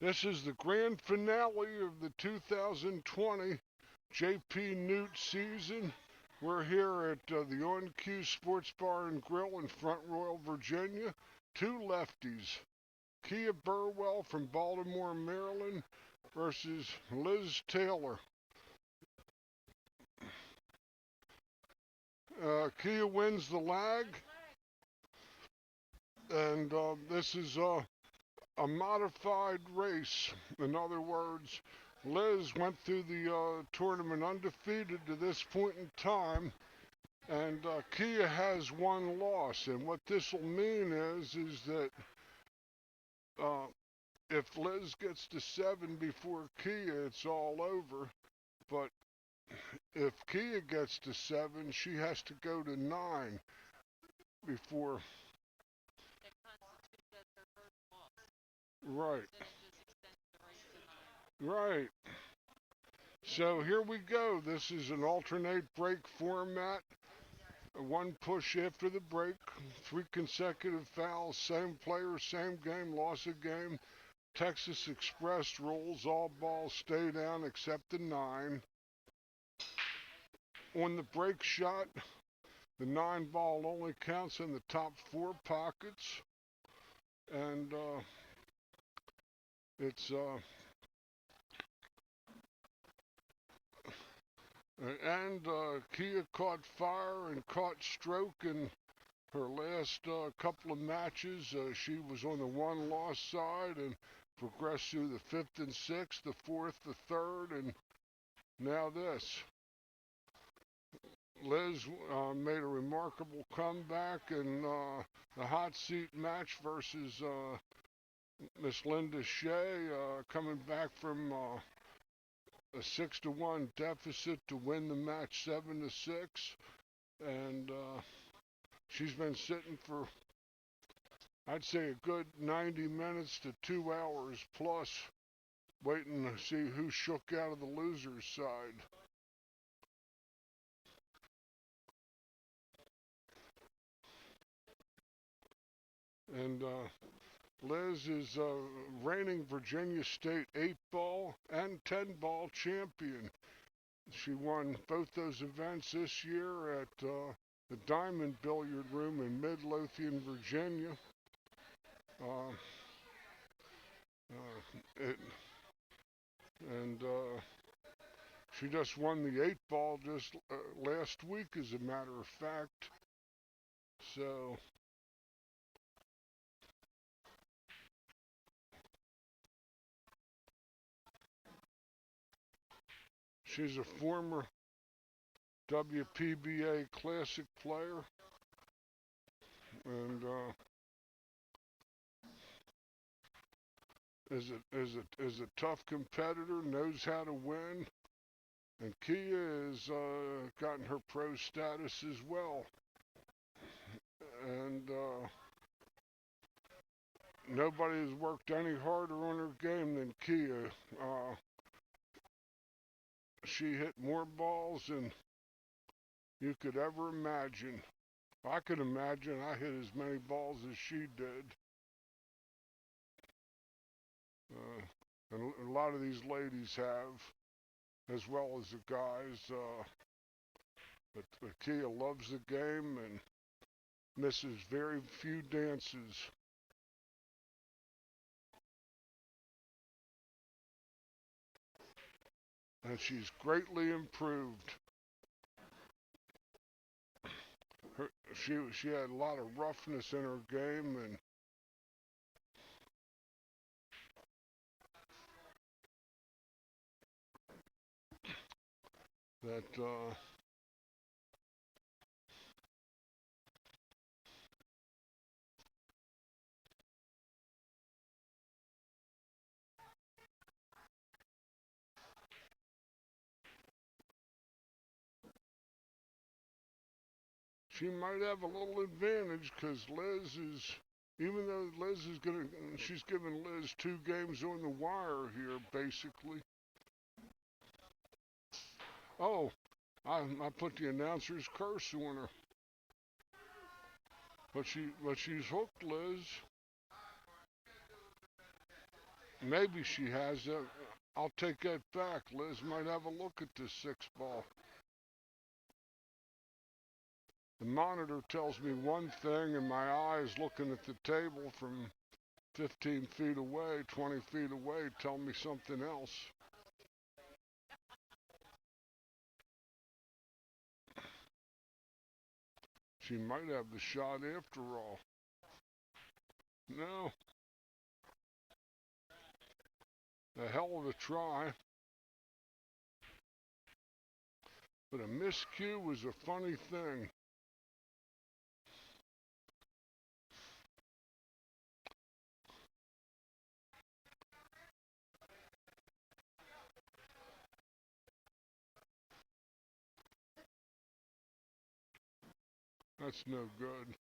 This is the grand finale of the 2020 JPNEWT season. We're here at the On Cue Sports Bar and Grill in Front Royal, Virginia. Two lefties, Kia Burwell from Baltimore, Maryland versus Liz Taylor. Kia wins the lag, and this is a modified race. In other words, Liz went through the tournament undefeated to this point in time, and Kia has one loss. And what this will mean is that uh, if Liz gets to 7 before Kia, it's all over. But if Kia gets to 7, she has to go to 9 before. Right. Right. So here we go. This is an alternate break format. One push after the break, 3 consecutive fouls, same player, same game, loss of game. Texas Express rules, all balls stay down except the 9. On the break shot, the 9 ball only counts in the top 4 pockets. And it's Kia caught fire and caught stroke in her last couple of matches. She was on the 1-loss side and progressed through the 5th and 6th, the 4th, the 3rd, and now this. Liz made a remarkable comeback in the hot seat match versus Miss Linda Shea, coming back from a 6-1 deficit to win the match 7-6, and she's been sitting for, I'd say, a good 90 minutes to 2 hours plus, waiting to see who shook out of the loser's side. And Liz is reigning Virginia State 8-ball and 10-ball champion. She won both those events this year at the Diamond Billiard Room in Midlothian, Virginia. It, and she just won the 8-ball just last week, as a matter of fact. So she's a former WPBA Classic player, and is a tough competitor, knows how to win, and Kia has gotten her pro status as well. And nobody has worked any harder on her game than Kia. She hit more balls than you could ever imagine. I could imagine I hit as many balls as she did. And a lot of these ladies have, as well as the guys. But Kia loves the game and misses very few dances. And she's greatly improved. She had a lot of roughness in her game, and that she might have a little advantage, because Liz is, even though Liz is she's giving Liz 2 games on the wire here, basically. Oh, I put the announcer's curse on her. But she's hooked, Liz. Maybe she has a. I'll take that back. Liz might have a look at this 6 ball. The monitor tells me one thing, and my eyes looking at the table from 15 feet away, 20 feet away, tell me something else. She might have the shot after all. No. A hell of a try. But a miscue was a funny thing. That's no good.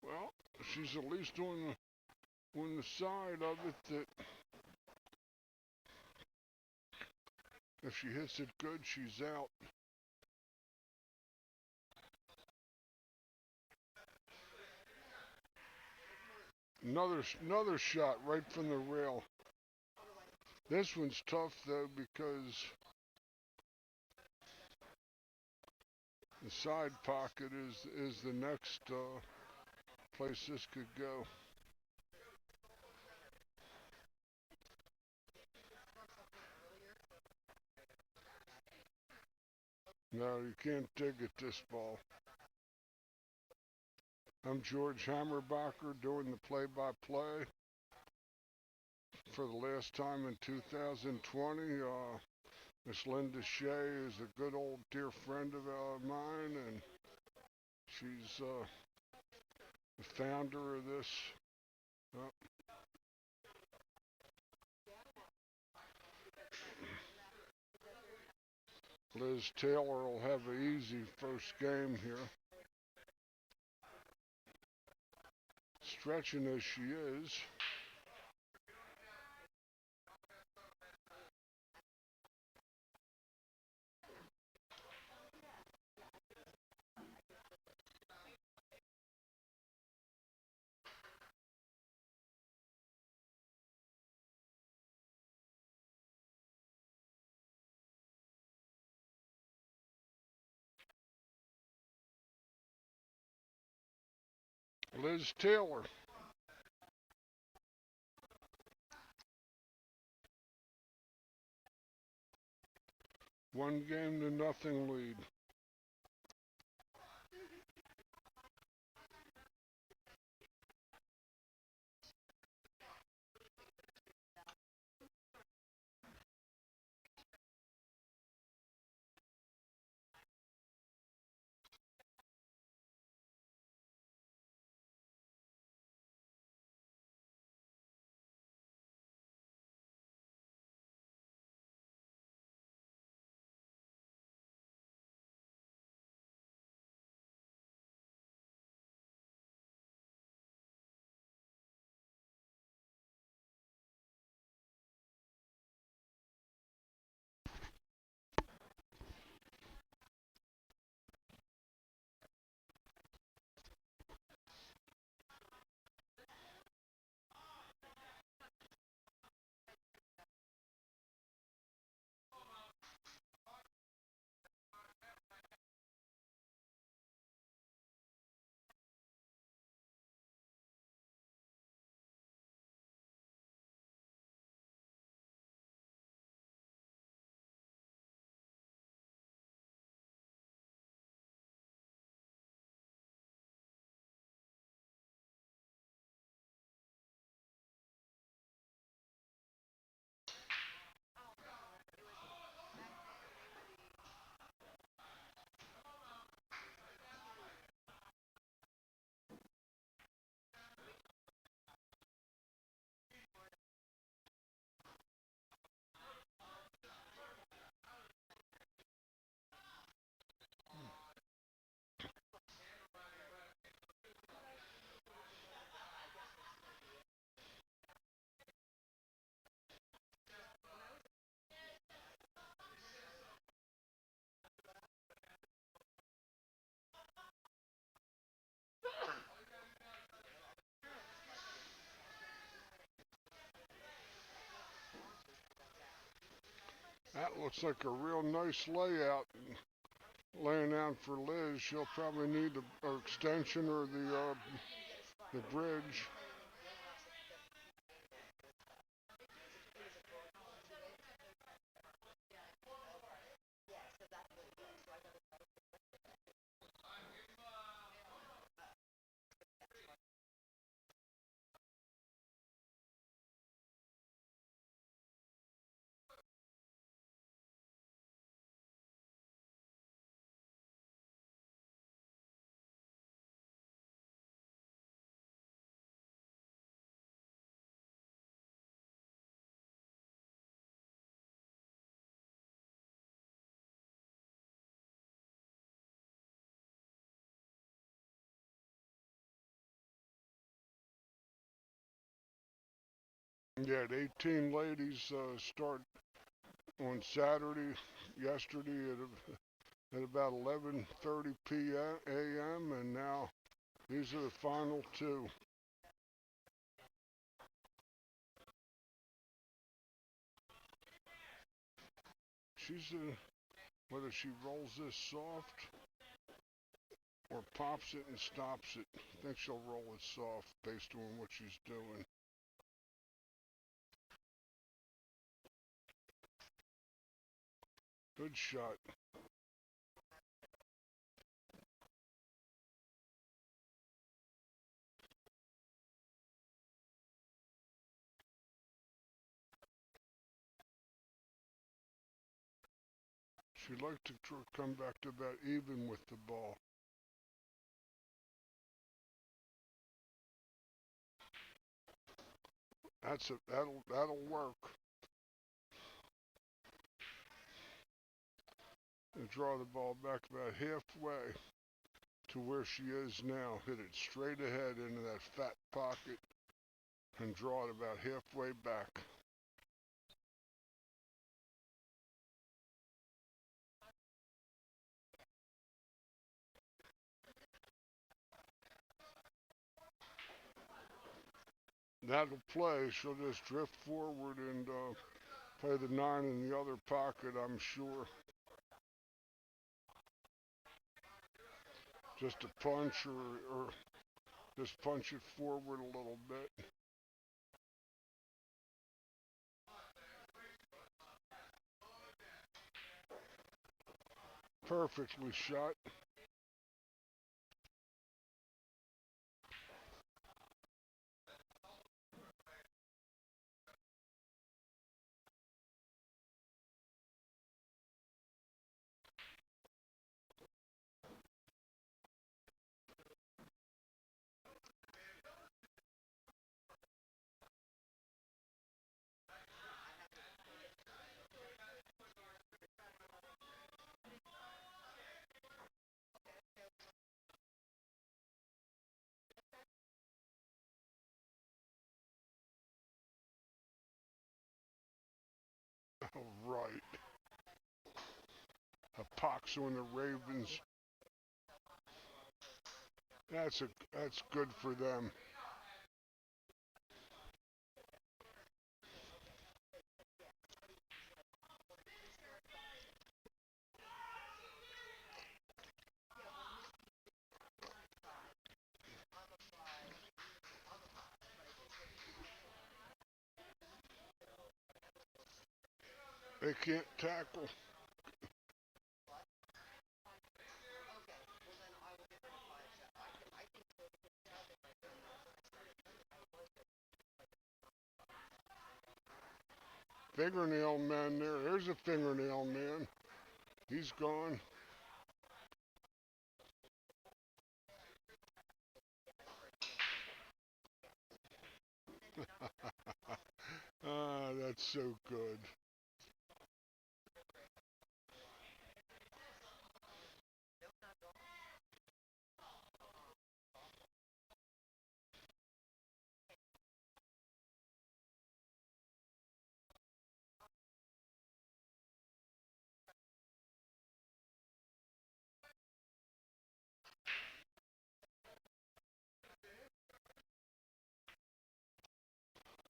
Well, she's at least on the side of it that if she hits it good, she's out. Another shot right from the rail. This one's tough though because the side pocket is the next place this could go. No, you can't dig at this ball. I'm George Hammerbacher doing the play-by-play for the last time in 2020. Miss Linda Shea is a good old dear friend of mine, and she's the founder of this. Uh, Liz Taylor will have an easy first game here. Stretching as she is. Liz Taylor. One game to nothing lead. That looks like a real nice layout. Laying out for Liz. She'll probably need the extension or the bridge. Yeah, the 18 ladies start on Saturday, yesterday at about 11:30 p.m. a.m. and now these are the final two. She's whether she rolls this soft or pops it and stops it. I think she'll roll it soft based on what she's doing. Good shot. She'd like to come back to about even with the ball. That'll work. And draw the ball back about halfway to where she is now. Hit it straight ahead into that fat pocket and draw it about halfway back. That'll play. She'll just drift forward and play the 9 in the other pocket, I'm sure. Just a punch or just punch it forward a little bit. Perfectly shot. All right. A pox on the Ravens. That's good for them. They can't tackle. Fingernail man there. There's a fingernail man. He's gone. Ah, that's so good.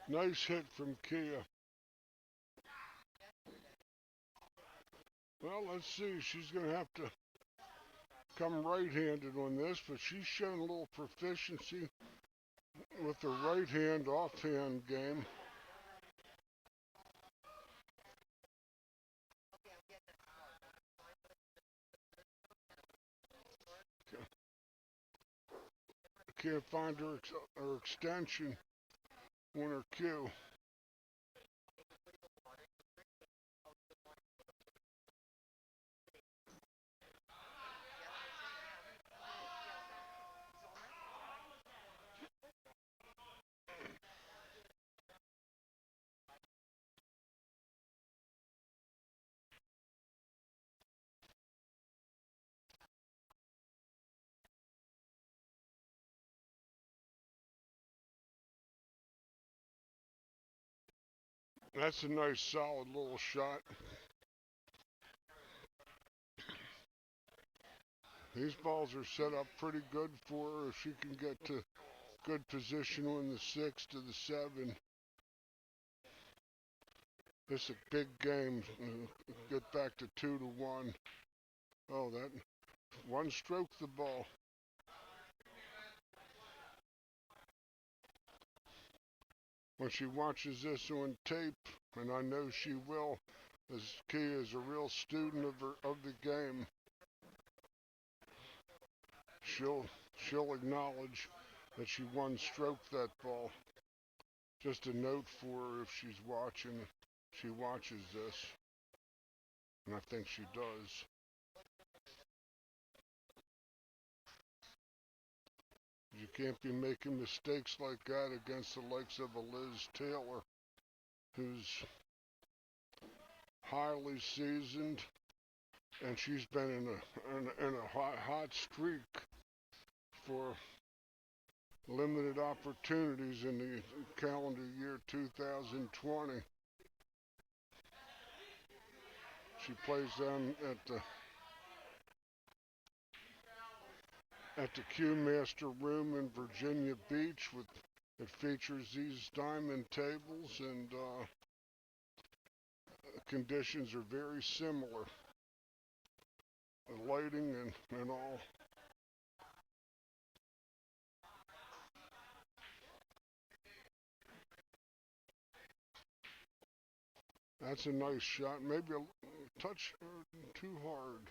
Nice hit from Kia. Well, let's see. She's going to have to come right-handed on this, but she's shown a little proficiency with the right hand offhand game. Can't find her extension on her cue. That's a nice solid little shot. These balls are set up pretty good for her if she can get to good position on the 6 to the 7. This is a big game. Get back to 2 to 1. Oh, that one stroke the ball. When she watches this on tape, and I know she will, as Kia is a real student of the game, she'll acknowledge that she one stroked that ball. Just a note for her if she's watching. She watches this, and I think she does. You can't be making mistakes like that against the likes of a Liz Taylor, who's highly seasoned, and she's been in a hot streak for limited opportunities in the calendar year 2020. She plays down at the Q Master Room in Virginia Beach. It features these diamond tables, and conditions are very similar. The lighting and all. That's a nice shot. Maybe a touch too hard.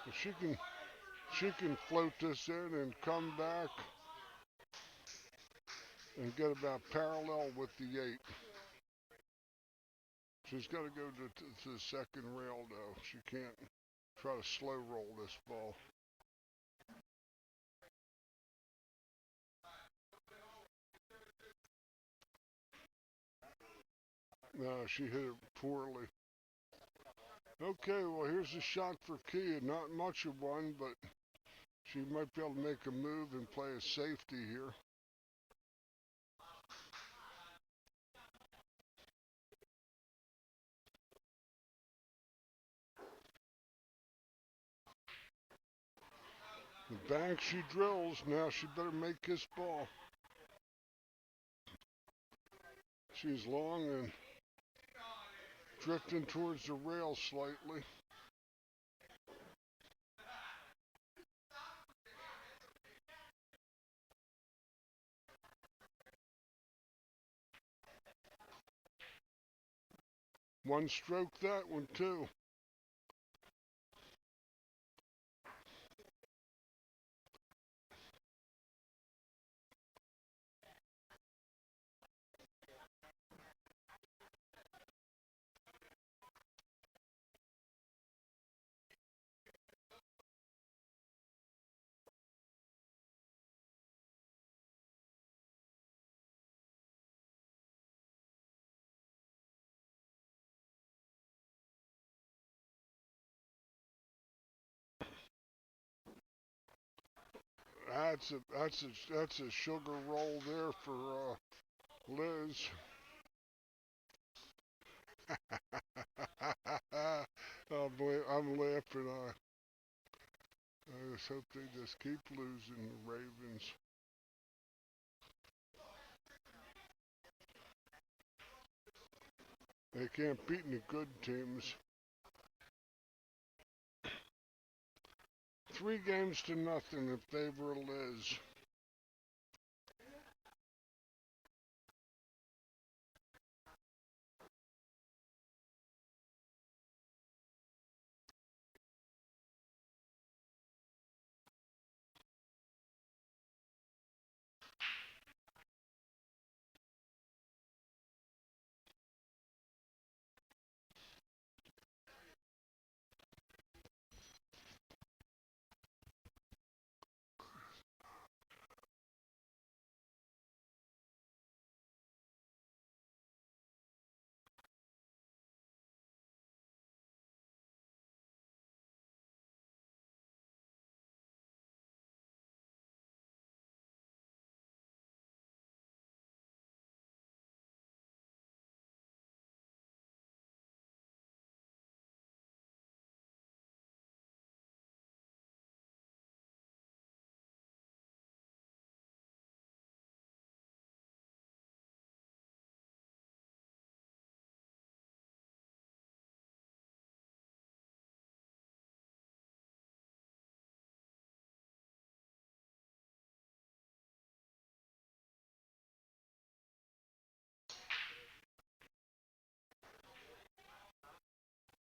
If she can float this in and come back and get about parallel with the 8. She's got to go to the second rail, though. She can't try to slow roll this ball. No, she hit it poorly. Okay, well, here's a shot for Kia. Not much of one, but she might be able to make a move and play a safety here. The bank she drills. Now she better make this ball. She's long and drifting towards the rail slightly. One stroke that one too. That's a sugar roll there for Liz. I'm laughing. I just hope they just keep losing the Ravens. They can't beat any good teams. 3 games to 0 in favor of Liz.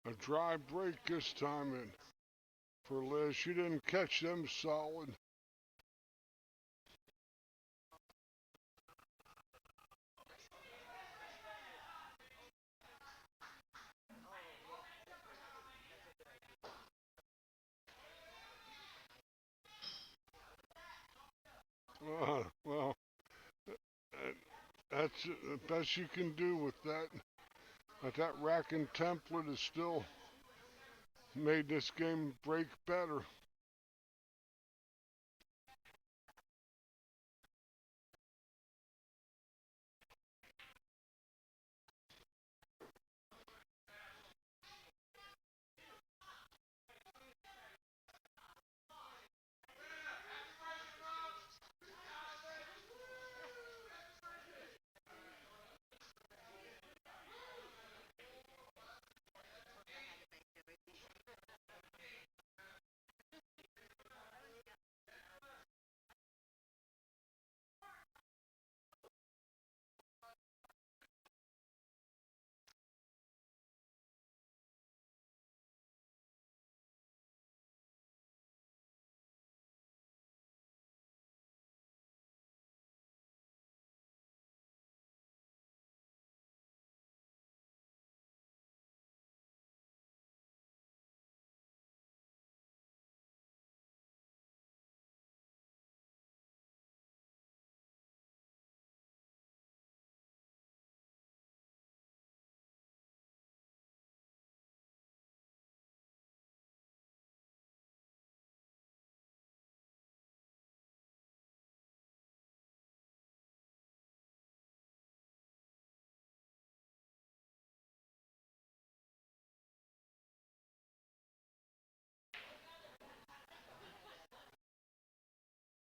A dry break this time in for Liz. She didn't catch them solid. Well, that's the best you can do with that. But that rack and template has still made this game break better.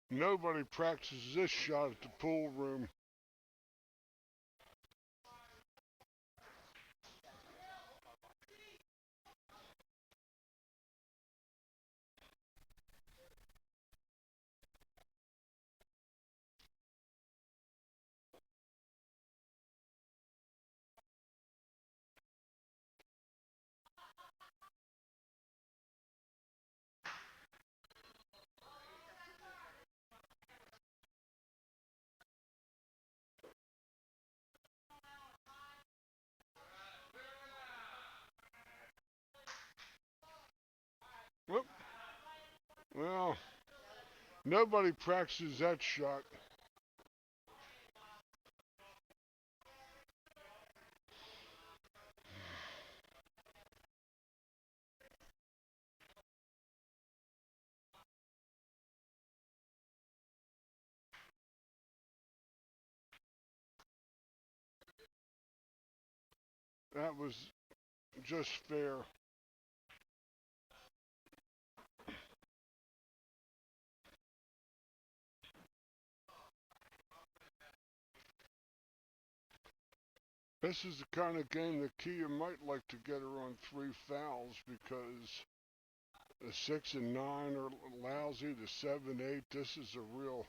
Nobody practices this shot at the pool room. Whoop. Well, nobody practices that shot. That was just fair. This is the kind of game that Kia might like to get her on 3 fouls because The 6 and 9 are lousy. The 7, 8. This is a real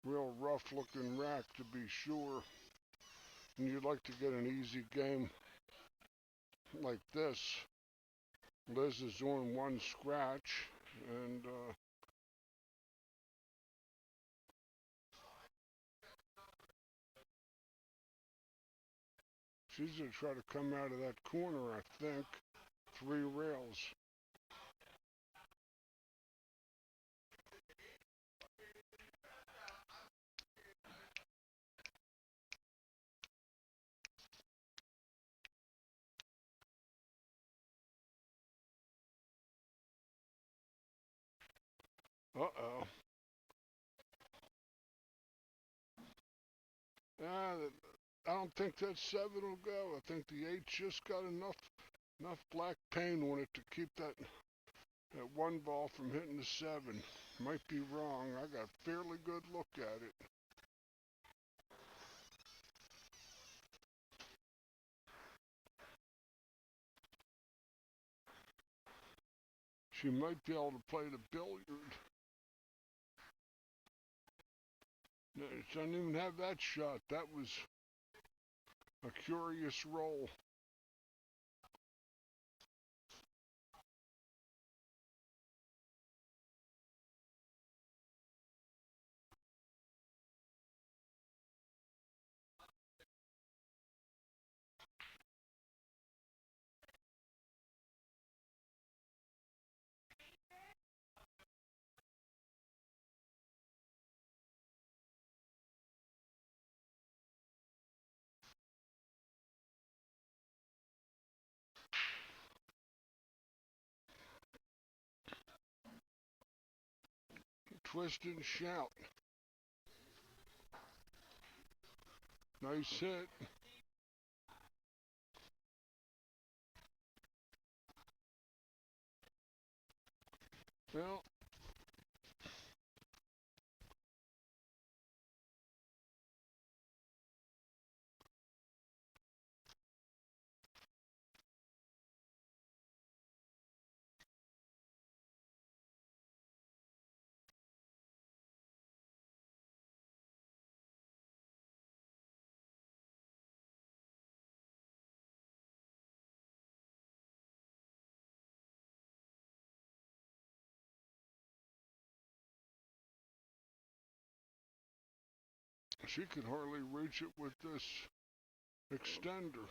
rough looking rack to be sure. And you'd like to get an easy game like this. Liz is on one scratch, and she's going to try to come out of that corner, I think. 3 rails. Uh-oh. Yeah, I don't think that 7 will go. I think the 8 just got enough black paint on it to keep that one ball from hitting the 7. Might be wrong. I got a fairly good look at it. She might be able to play the billiard. No, she doesn't even have that shot. That was a curious roll. Twist and shout. Nice hit. Well, she could hardly reach it with this extender.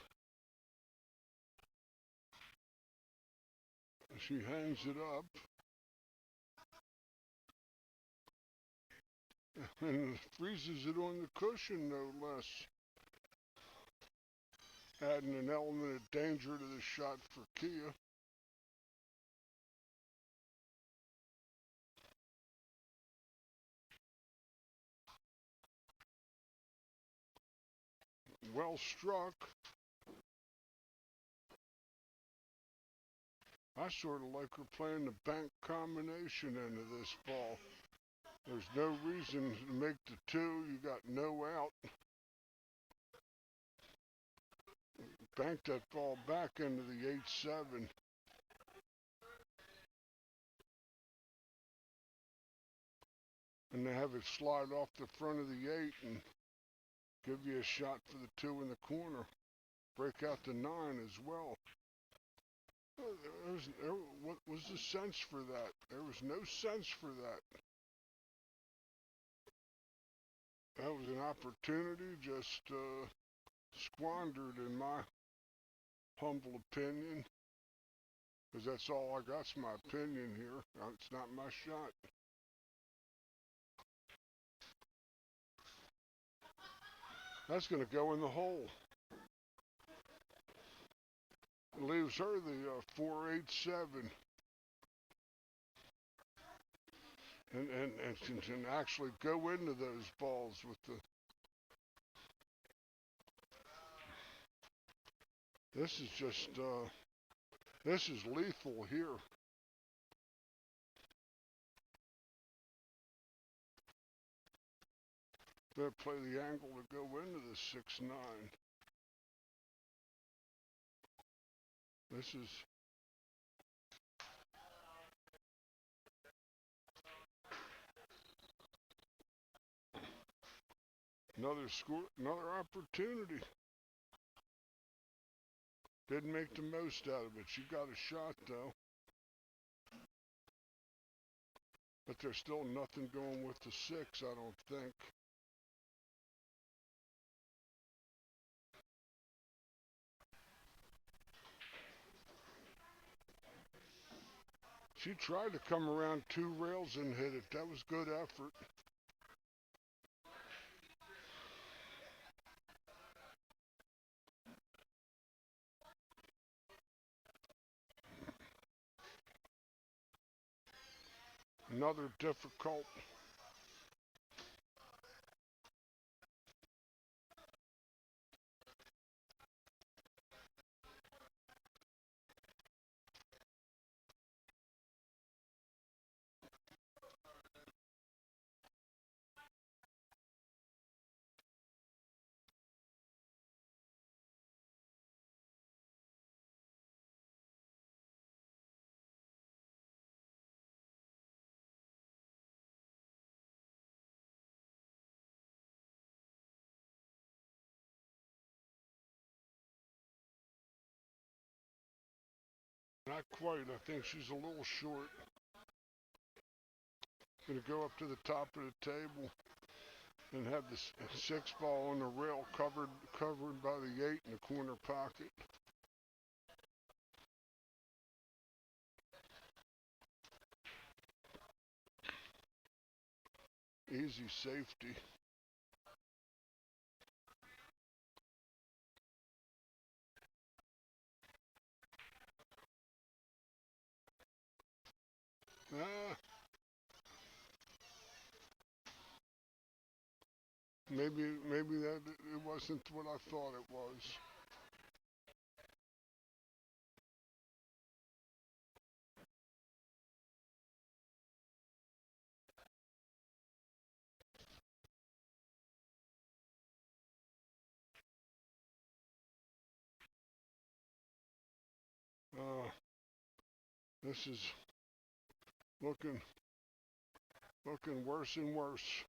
She hangs it up and freezes it on the cushion, no less. Adding an element of danger to the shot for Kia. Well struck. I sort of like her playing the bank combination end of this ball. There's no reason to make the 2. You got no out. Bank that ball back into the 8-7. And they have it slide off the front of the 8 and give you a shot for the 2 in the corner. Break out the 9 as well. What was the sense for that? There was no sense for that. That was an opportunity just squandered, in my humble opinion. Because that's all I got's my opinion here. It's not my shot. That's going to go in the hole. It leaves her the 4-8-7. And can actually go into those balls with the... This is just, this is lethal here. Better play the angle to go into the 6-9. This is Another score, another opportunity. Didn't make the most out of it. She got a shot though. But there's still nothing going with the 6, I don't think. She tried to come around 2 rails and hit it. That was good effort. Another difficult. Not quite. I think she's a little short. Going to go up to the top of the table and have the 6 ball on the rail covered by the 8 in the corner pocket. Easy safety. Maybe that it wasn't what I thought it was. This is looking worse and worse.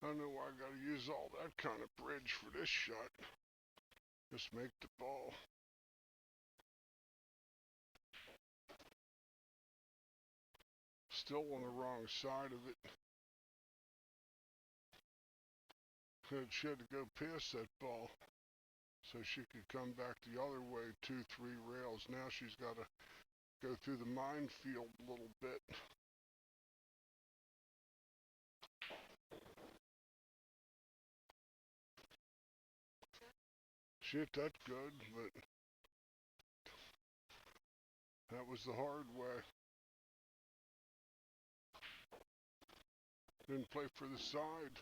I don't know why I gotta use all that kind of bridge for this shot. Just make the ball. Still on the wrong side of it. She had to go past that ball so she could come back the other way 2-3 rails. Now she's got to go through the minefield a little bit. She hit that good, but that was the hard way. Didn't play for the side.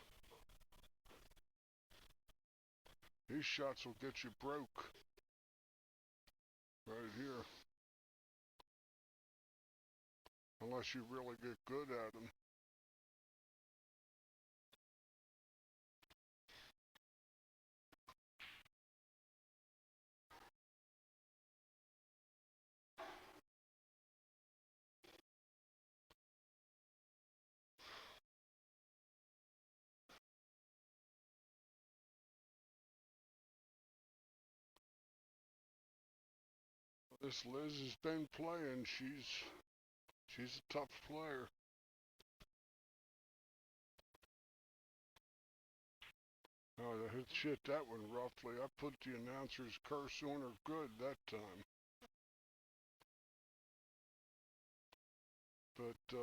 These shots will get you broke. Right here. Unless you really get good at them. This Liz has been playing. She's a tough player. Oh, she hit that one roughly. I put the announcer's curse on her good that time. But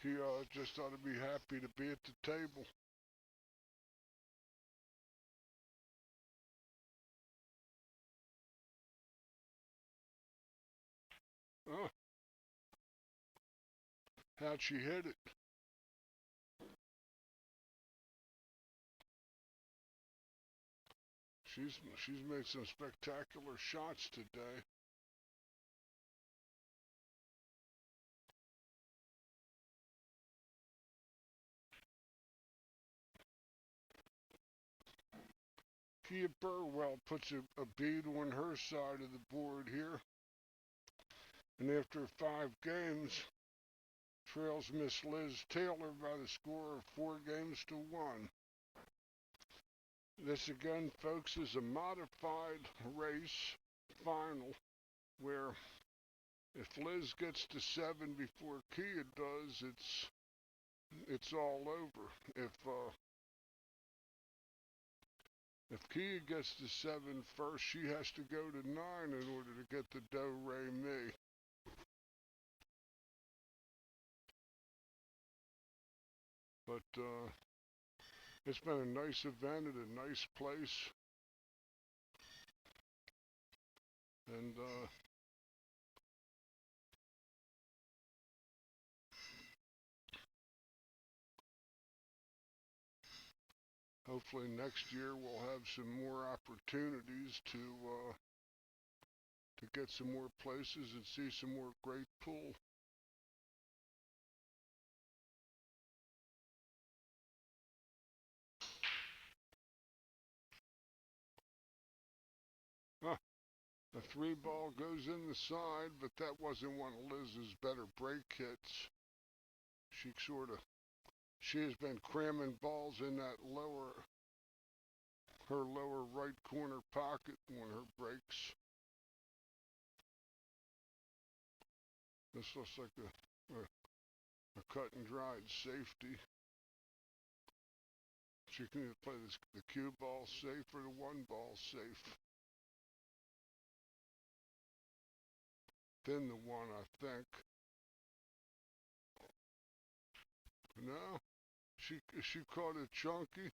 he just ought to be happy to be at the table. Oh, how'd she hit it? She's made some spectacular shots today. Kia Burwell puts a bead on her side of the board here. And after 5 games, trails Miss Liz Taylor by the score of 4-1. This again, folks, is a modified race final where if Liz gets to 7 before Kia does, it's all over. If Kia gets to 7 first, she has to go to 9 in order to get the do-re-mi. But it's been a nice event at a nice place. And hopefully next year we'll have some more opportunities to get some more places and see some more great pool. The 3 ball goes in the side, but that wasn't one of Liz's better break hits. She has been cramming balls in that her lower right corner pocket on her breaks. This looks like a cut and dried safety. She can either play the cue ball safe or the 1 ball safe. Then the 1, I think. No, she caught it chunky.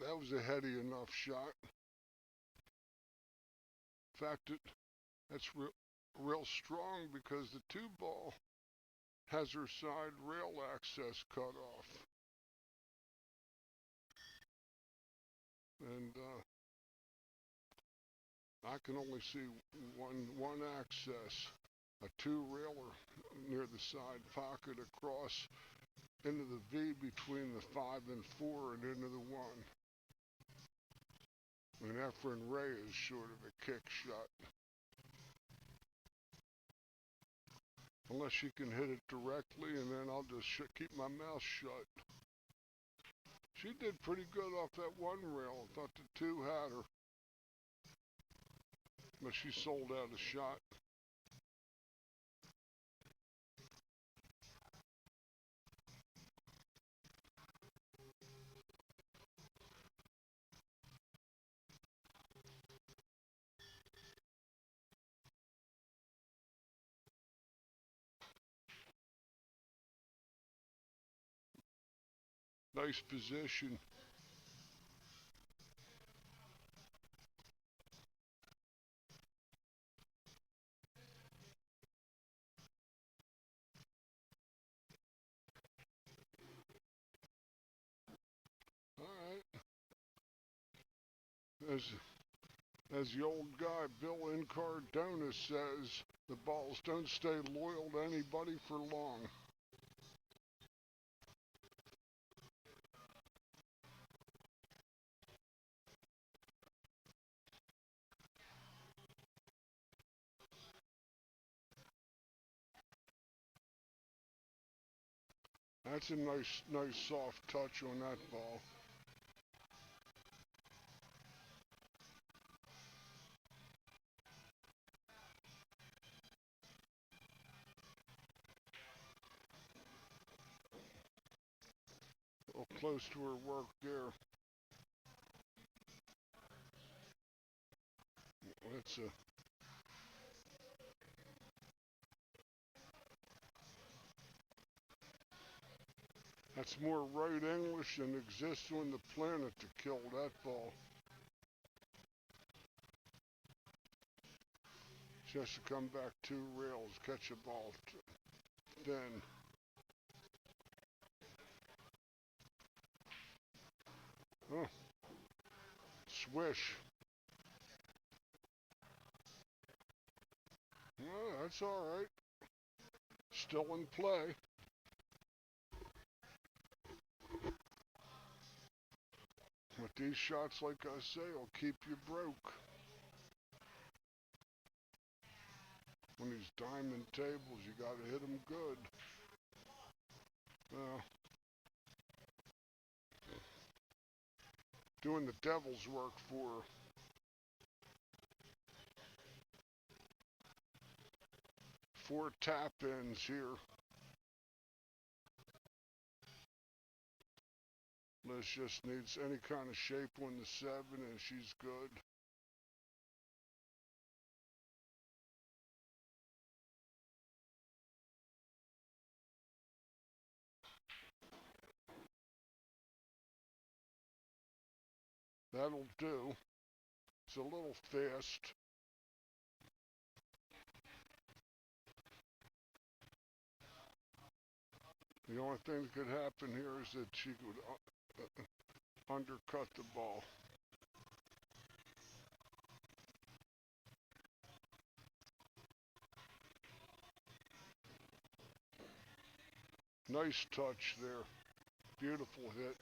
That was a heady enough shot. In fact, that's real strong because the 2 ball has her side rail access cut off. And I can only see one access, a 2 railer near the side pocket across into the V between the 5 and 4 and into the 1. And Efren Ray is short of a kick shot. Unless she can hit it directly, and then I'll just keep my mouth shut. She did pretty good off that one rail. I thought the two had her. But she sold out a shot. Nice position. All right. As the old guy Bill Incardona says, the balls don't stay loyal to anybody for long. That's a nice soft touch on that ball. A little close to her work there. That's more right English than exists on the planet to kill that ball. She has to come back 2 rails, catch a ball thin. Oh, swish. Well, that's all right. Still in play. With these shots, like I say, will keep you broke. When these diamond tables, you got to hit them good. Well, doing the devil's work for her. 4 tap-ins here. Liz just needs any kind of shape on the 7, and she's good. That'll do. It's a little fast. The only thing that could happen here is that she could undercut the ball. Nice touch there. Beautiful hit.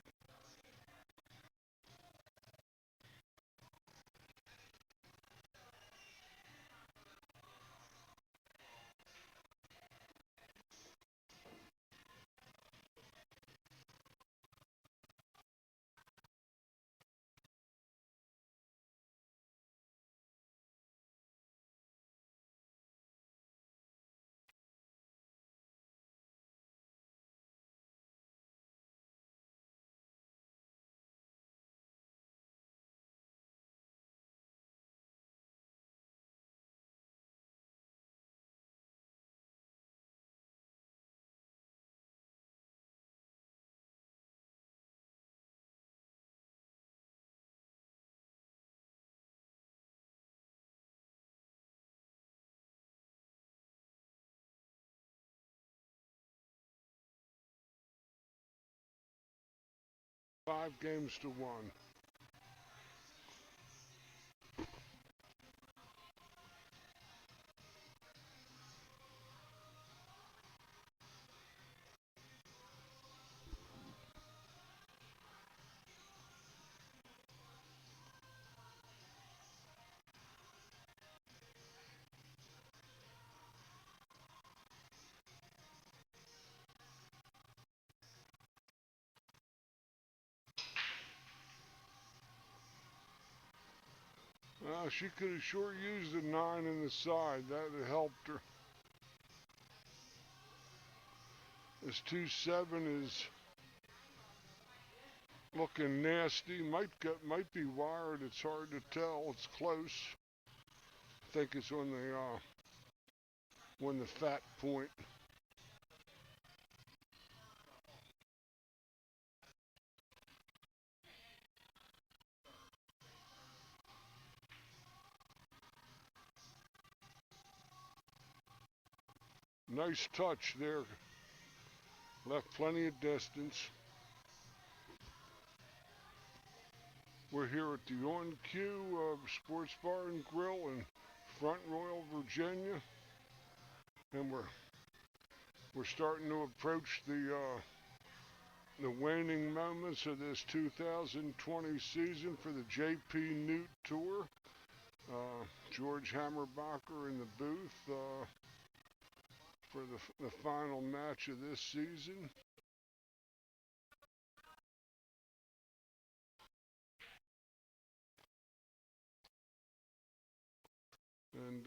Five games to 1. She could have sure used a 9 in the side. That would have helped her. This 2-7 is looking nasty. Might be wired. It's hard to tell. It's close. I think it's on the fat point. Nice touch there. Left plenty of distance. We're here at the On Cue Sports Bar and Grill in Front Royal, Virginia, and we're starting to approach the waning moments of this 2020 season for the JPNEWT Tour. George Hammerbacher in the booth for the final match of this season. And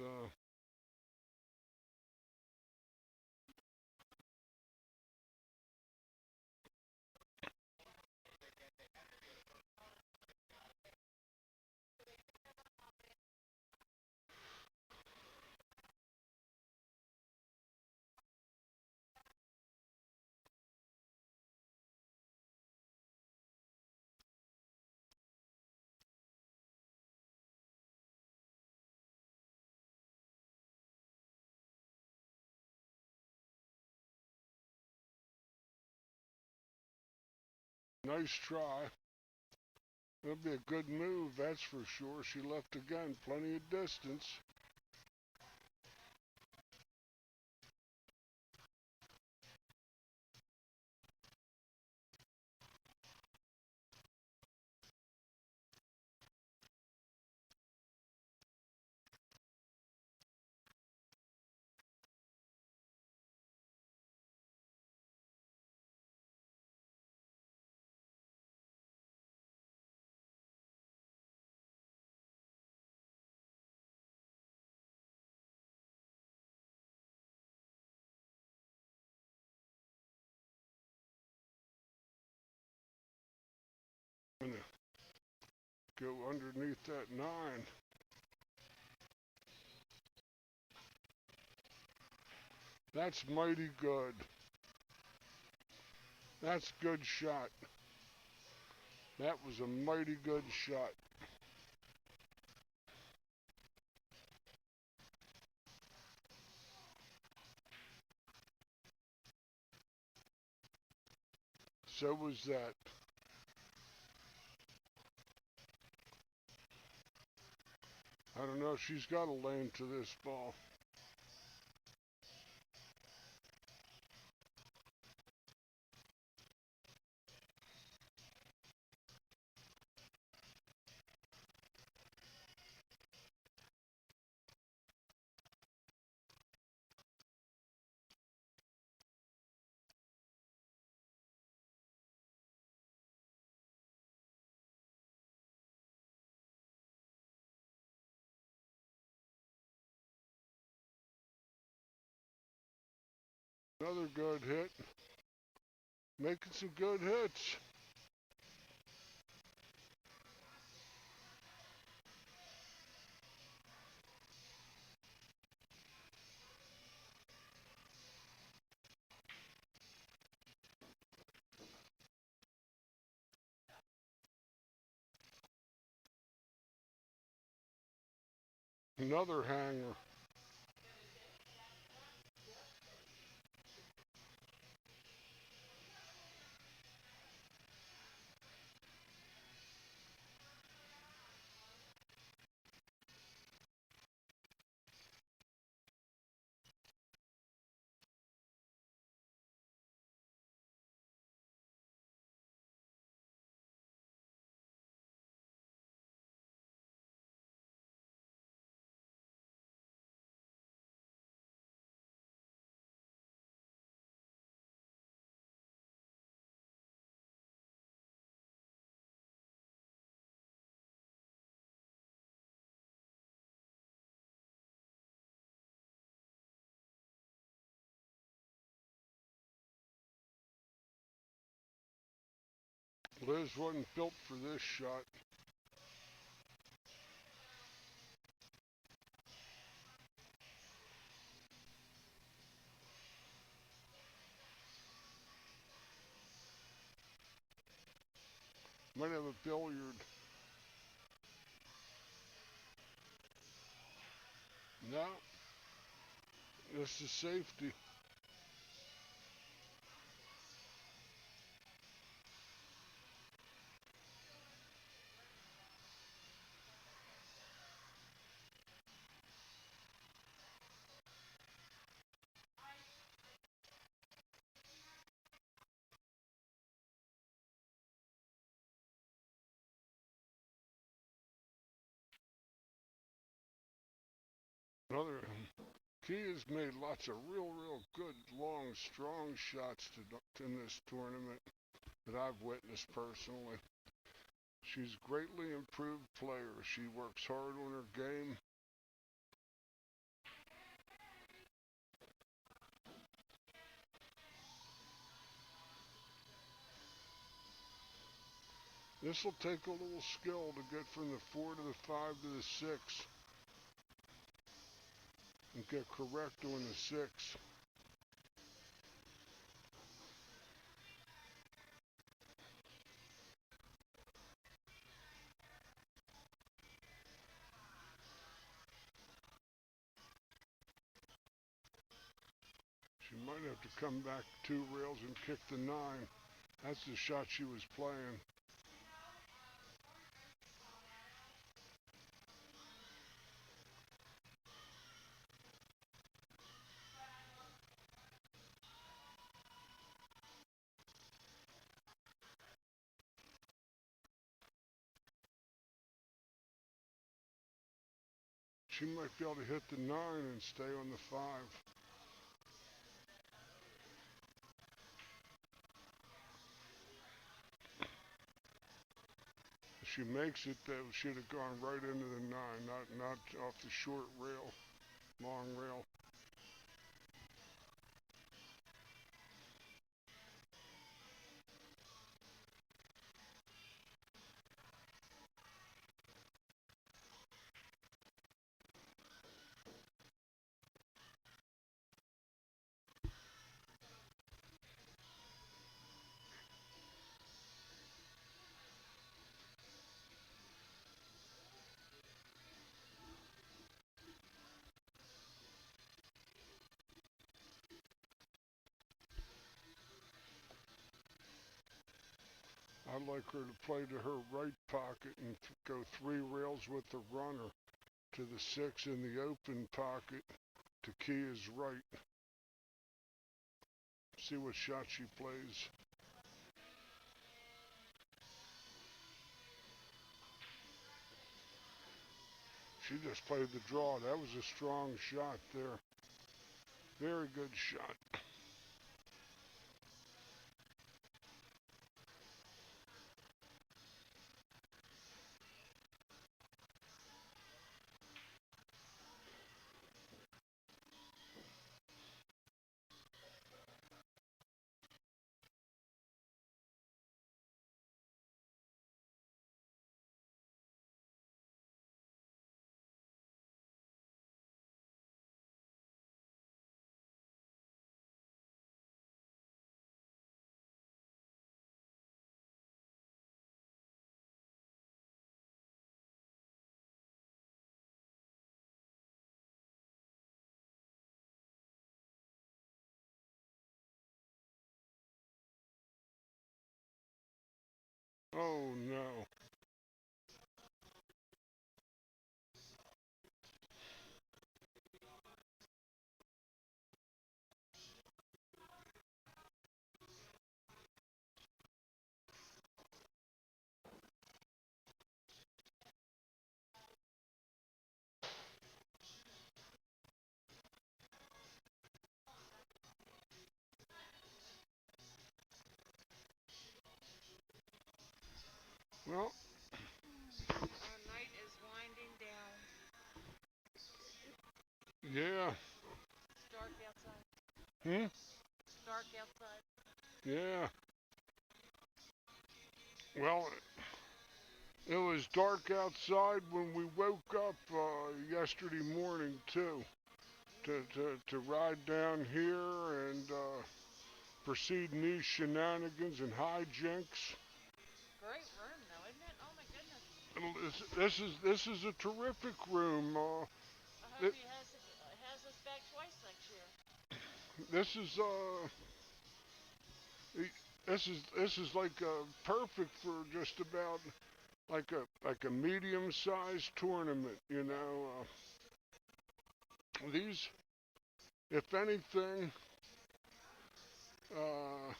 nice try. That'll be a good move, that's for sure. She left again, plenty of distance. I'm gonna go underneath that 9. That's mighty good. That's good shot. That was a mighty good shot. So was that. I don't know, she's got a lane to this ball. Another good hit. Making some good hits. Another hanger. Liz wasn't built for this shot. Might have a billiard. No, this is safety. Another Key has made lots of real good, long, strong shots in this tournament that I've witnessed personally. She's greatly improved player. She works hard on her game. This will take a little skill to get from the 4 to the 5 to the 6 and get correct on the 6. She might have to come back 2 rails and kick the 9. That's the shot she was playing. She might be able to hit the 9 and stay on the 5. If she makes it, though, she'd have gone right into the 9, not off the short rail, long rail. I'd like her to play to her right pocket and go 3 rails with the runner to the 6 in the open pocket to Kia's right. See what shot she plays. She just played the draw. That was a strong shot there. Very good shot. Oh no. Well, Our night is winding down. yeah. It's dark outside. Hmm? It's dark outside. Yeah. Well, it was dark outside when we woke up yesterday morning too. To ride down here and proceed in these shenanigans and hijinks. Great room though, isn't it? Oh my goodness. This is a terrific room. I hope Th- he has us back twice next year. this is this is like perfect for just about like a medium-sized tournament. Yeah. These, if anything, uh,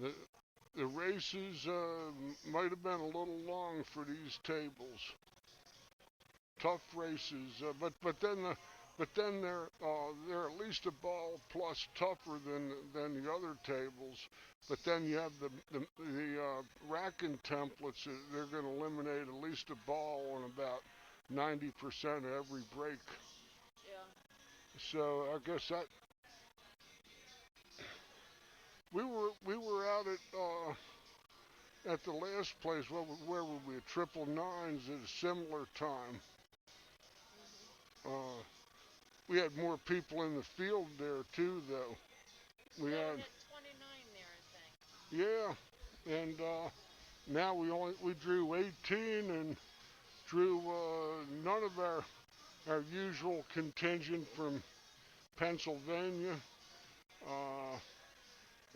the the races might have been a little long for these tables. Tough races, but then they're at least a ball plus tougher than the other tables. But then you have the racking templates. They're going to eliminate at least a ball on about 90% of every break. Yeah. So I guess that we were out at the last place. Where were we? At Triple Nines at a similar time. Mhm. Uh, we had more people in the field there too, though. We Yeah, had we had 29 there, I think. Yeah, and now we drew 18 and drew none of our usual contingent from Pennsylvania, uh,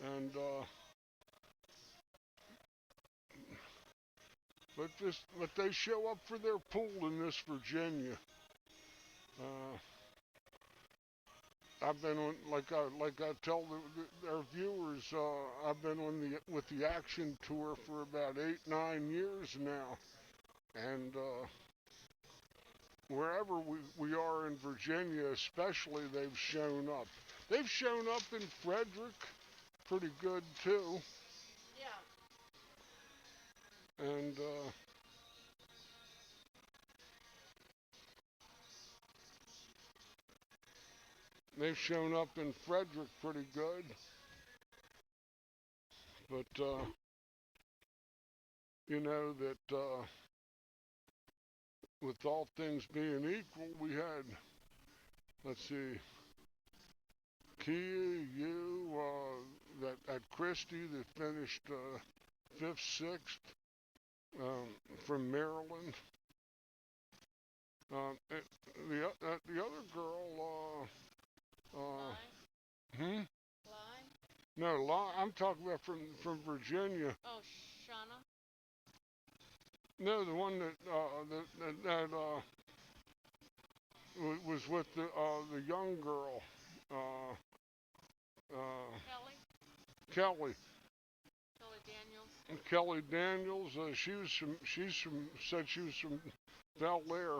and but they show up for their pool in this Virginia. Uh, I've been on like I tell our viewers. I've been on the with the action tour for about 8 9 years now, and wherever we are in Virginia, especially, they've shown up. They've shown up in Frederick pretty good too, Yeah. and they've shown up in Frederick pretty good. But you know that with all things being equal, we had, let's see, Kia, you, that at Christie that finished fifth, sixth, from Maryland. Uh, the other girl, Lie. hmm? Lie. No, I'm talking about from Virginia. Oh, Shauna. No, the one that was with the young girl, uh, Kelly. Kelly. Kelly Daniels. Kelly Daniels. She's from said she was from Bel Air.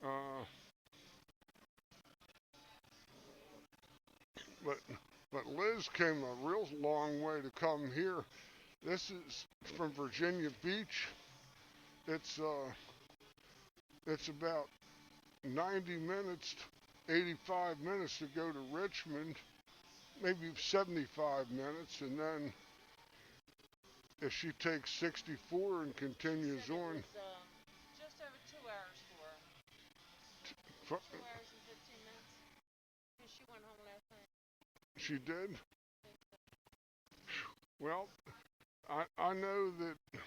Uh, but but Liz came a real long way to come here. This is from Virginia Beach. It's it's about 90 minutes, 85 minutes to go to Richmond, maybe 75 minutes, and then if she takes 64 and She continues said it on, was just over 2 hours for her. f- 2 hours and 15 minutes. And she went home last night. she did. I think so. Well, I know that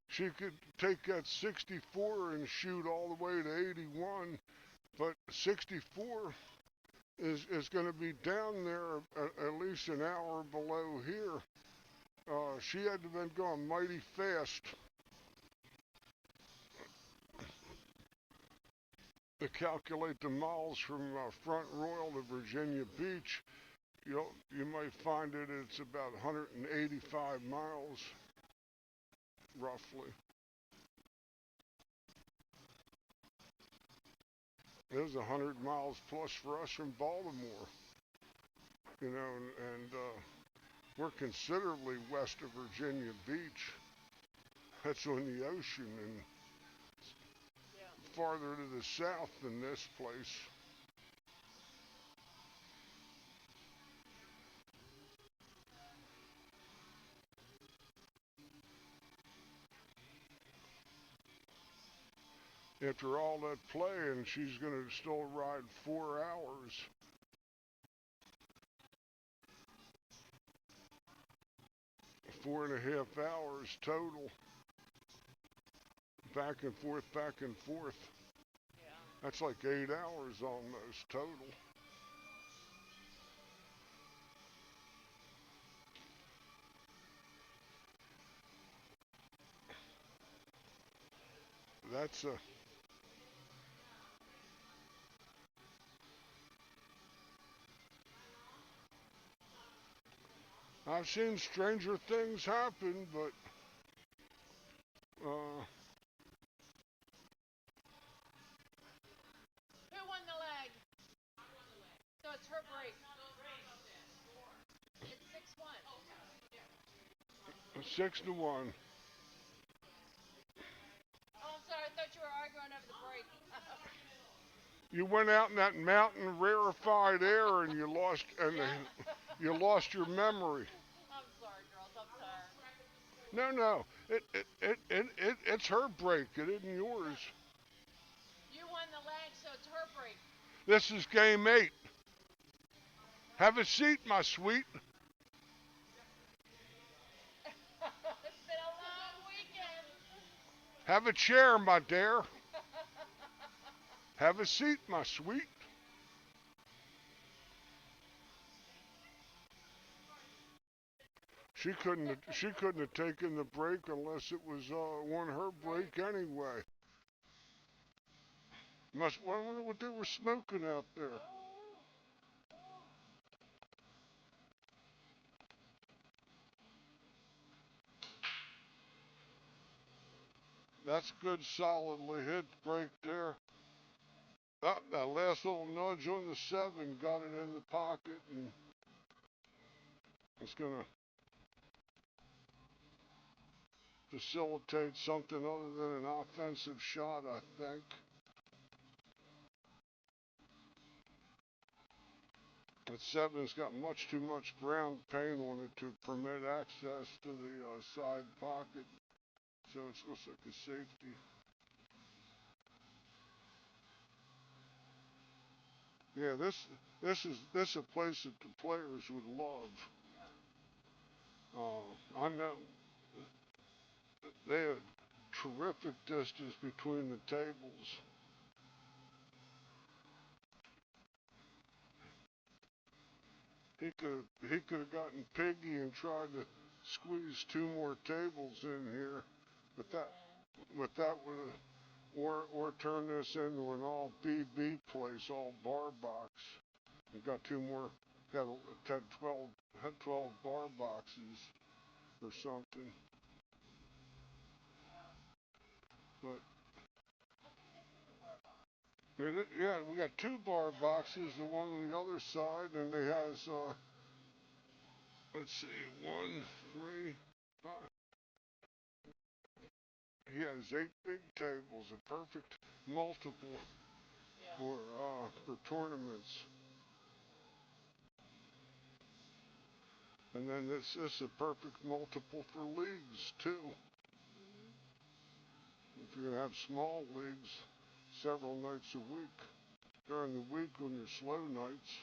she could take that 64 and shoot all the way to 81, but 64 is going to be down there at least an hour below here. She had to have been going mighty fast to calculate the miles from Front Royal to Virginia Beach. You might find it's about 185 miles roughly. It was 100 miles plus for us from Baltimore, and we're considerably west of Virginia Beach. That's on the ocean and Yeah. farther to the south than this place. After all that playing, she's going to still ride 4 hours. 4.5 hours total. Back and forth, back and forth. Yeah. That's like 8 hours almost total. That's a. I've seen stranger things happen, but uh, Who won the leg? So it's her break. It's 6-1. 6-1. Oh, I'm sorry. I thought you were arguing over the break. You went out in that mountain rarefied air and Yeah. you lost your memory. I'm sorry, girls. I'm tired. No, no, it's her break. It isn't yours. You won the leg, so it's her break. This is game 8. Have a seat, my sweet. It's been a long weekend. Have a chair, my dear. Have a seat, my sweet. She couldn't have taken the break unless it was on her break anyway. I wonder what they were smoking out there. That's good, solidly hit break there. That last little nudge on the 7 got it in the pocket, and it's gonna facilitate something other than an offensive shot, I think. The 7's got much too much ground paint on it to permit access to the side pocket, so it looks like a safety. Yeah, this is a place that the players would love. I know they had terrific distance between the tables. He could have gotten piggy and tried to squeeze 2 more tables in here, but that would have or turn this into an all BB place, all bar box. We got 2 more, had 12 bar boxes or something. But yeah, we got 2 bar boxes, the one on the other side, and they has let's see, one, three, five. He has 8 big tables, a perfect multiple Yeah. for tournaments. And then this is a perfect multiple for leagues too. If you're gonna have small leagues, several nights a week. During the week on your slow nights.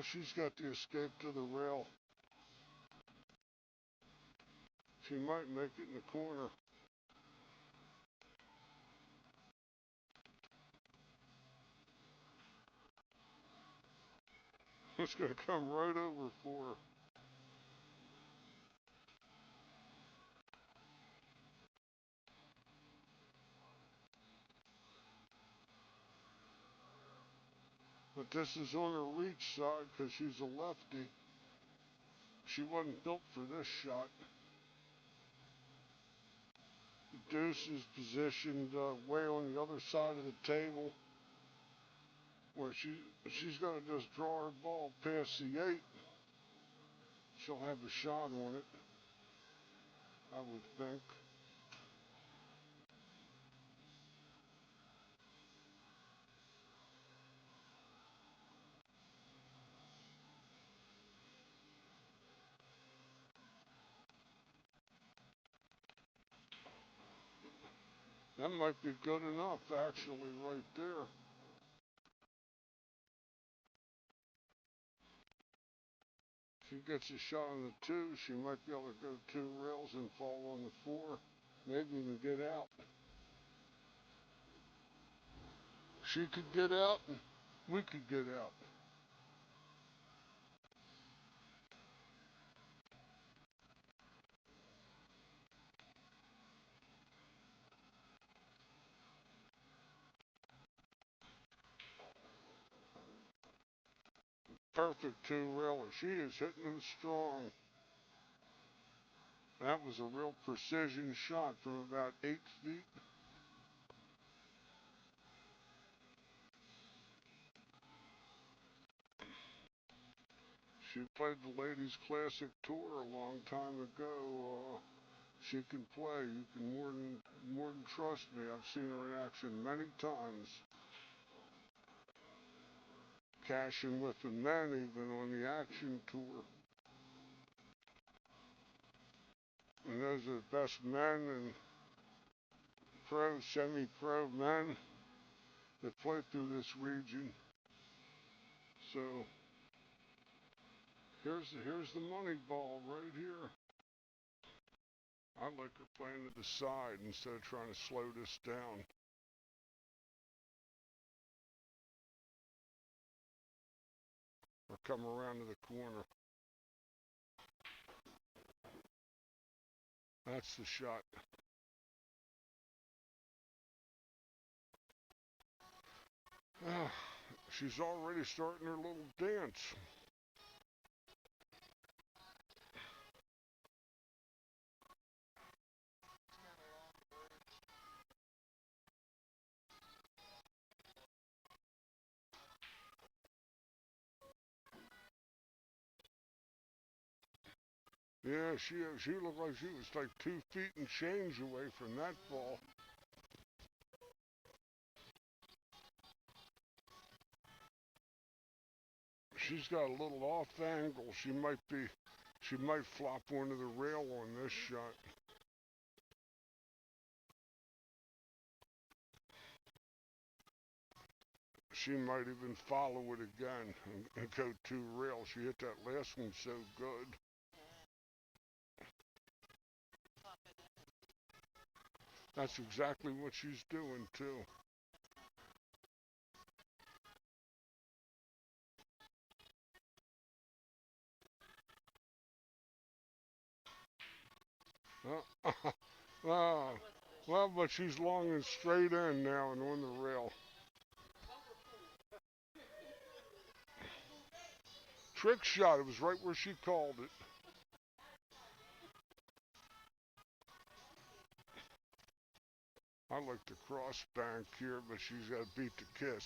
She's got the escape to the rail. She might make it in the corner. It's gonna come right over for her. But this is on her reach side because she's a lefty. She wasn't built for this shot. The deuce is positioned way on the other side of the table, where she's gonna just draw her ball past the 8. She'll have a shot on it, I would think. That might be good enough, actually, right there. If she gets a shot on the two, she might be able to go two rails and fall on the four. Maybe even get out. She could get out, and we could get out. Perfect two railer. She is hitting them strong. That was a real precision shot from about 8 feet. She played the Ladies Classic Tour a long time ago. She can play. You can more than trust me. I've seen her in action many times. Cashing with the men even on the action tour. And those are the best men and pro, semi-pro men that play through this region. So here's the money ball right here. I like her playing to the side instead of trying to slow this down. Or come around to the corner. That's the shot. Ah, she's already starting her little dance. Yeah, she looked like she was like 2 feet and change away from that ball. She's got a little off angle. She might flop onto the rail on this shot. She might even follow it again and go two rails. She hit that last one so good. That's exactly what she's doing too. Ah, well, but she's long and straight in now and on the rail. Trick shot. It was right where she called it. I like the cross bank here, but she's got to beat the kiss.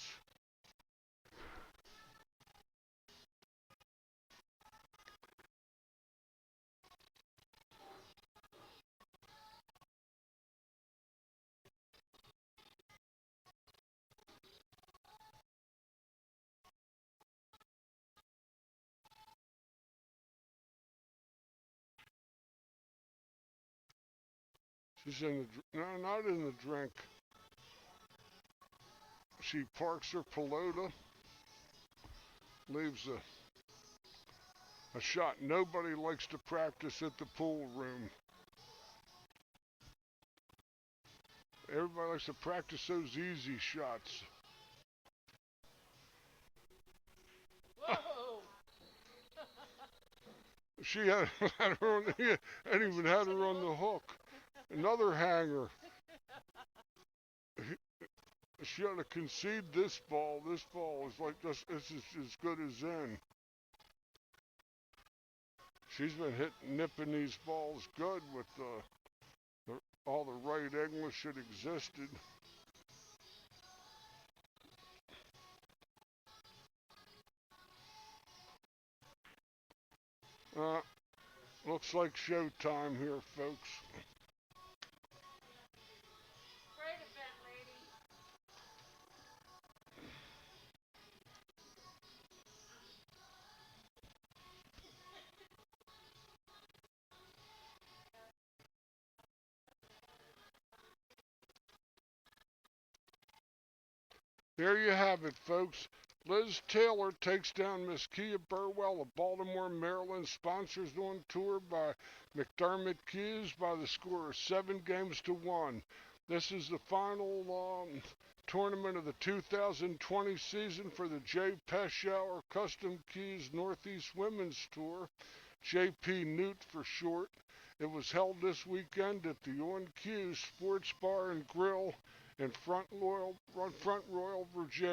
She's in the no, not in the drink. She parks her pelota, leaves a shot nobody likes to practice at the pool room. Everybody likes to practice those easy shots. Whoa! She had her on and even had her on the hook. Another hanger. She had to concede this ball. This ball is like this. It's as good as in. She's been nipping these balls good with all the right English that existed. Uh, Looks like showtime here, folks. Great event, lady. There you have it, folks. Liz Taylor takes down Miss Kia Burwell of Baltimore, Maryland, sponsors on tour by McDermott Hughes by the score of 7 games to 1. This is the final tournament of the 2020 season for the JPNEWT Custom Keys Northeast Women's Tour, JPNEWT for short. It was held this weekend at the On-Q Sports Bar and Grill in Front Royal, Virginia.